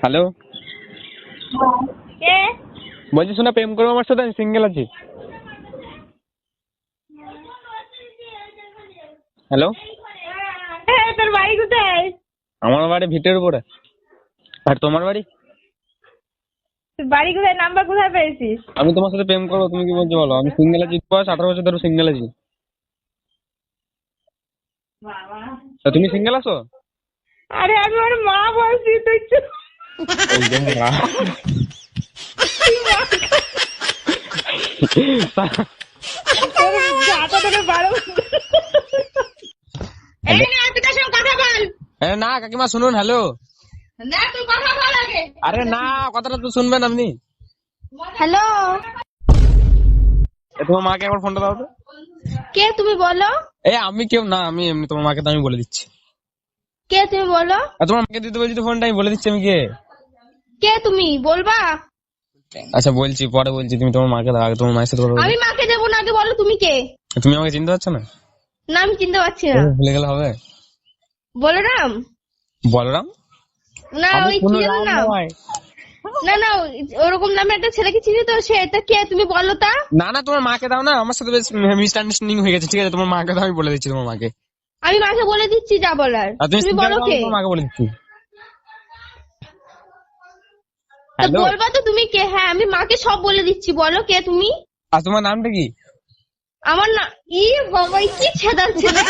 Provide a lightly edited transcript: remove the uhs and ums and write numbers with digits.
Hello, কে? বলছি শোনা, প্রেম করবো আমার সাথে? আমি সিঙ্গেল আছি। হ্যালো, তোর বাড়ি কোথায়? আমার বাড়ি ভিটের উপরে। আর তোমার বাড়ি? তোর বাড়ি কোথায়? নাম্বার কোথায় পেয়েছিস? আমি তোমার সাথে প্রেম করবো, তুমি কি বলছো বলো? আমি সিঙ্গেল আছি, বয়স 18 বছর ধরে সিঙ্গেল আছি। তা তুমি সিঙ্গেল আছো? আরে আমি ওর মা বলছি, তুই চুপ। ওই যে মা। তোর হাতে ধরে বারো। এই না, তুই কার সঙ্গে কথা বল। আরে না কাকিমা, শুনুন। হ্যালো, না, তুই কথা বল আগে। আরে না, কথাটা তো শুনবেন আপনি। হ্যালো, তোমার মাকে একবার ফোনটা দাও তো। কে তুমি বলো? আমি কেউ না, আমি এমনি তোমার মাকে তো আমি বলে দিচ্ছি। কে তুমি বলো? আর তোমার মাকে দিতে বলছি তো ফোনটা, আমি বলে দিচ্ছি আমি কে। কে তুমি বলবা? আচ্ছা বলছি, পরে বলছি। তুমি তোমার মাকে দাও, আগে তোমার মায়ের সাথে কথা বলো। আমি মাকে দেবো না, আগে বলো তুমি কে? তুমি আমাকে চিনতে পারছো না? না, আমি চিনতে পারছি না। ভুলে গেলে হবে? বলরাম? বলরাম? না, আমি ওই কোনো কি রাম নাম? নয়। না না, ওরকম নামে একটা ছেলেকে চিনি তো, সে এটা কে তুমি বলো তা? না না, তোমার মাকে দাও না, আমার সাথে বেশ মিসআন্ডারস্ট্যান্ডিং হয়ে গেছে। ঠিক আছে, তোমার মাকে দাও, আমি বলে দিচ্ছি তোমার মাকে। আমি মাকে বলে দিচ্ছি যা বলার। আর তুমি তুমি সিঙ্গেল বলো দাও, কে? আমি তোমার মাকে বলে দিচ্ছি। তো হ্যালো, বলবা তো তুমি কে? হ্যাঁ, আমি মাকে সব বলে দিচ্ছি, বলো কে তুমি? আর তোমার নামটা কি? আমার না, ই বাবা, কি ছেদার ছেলে।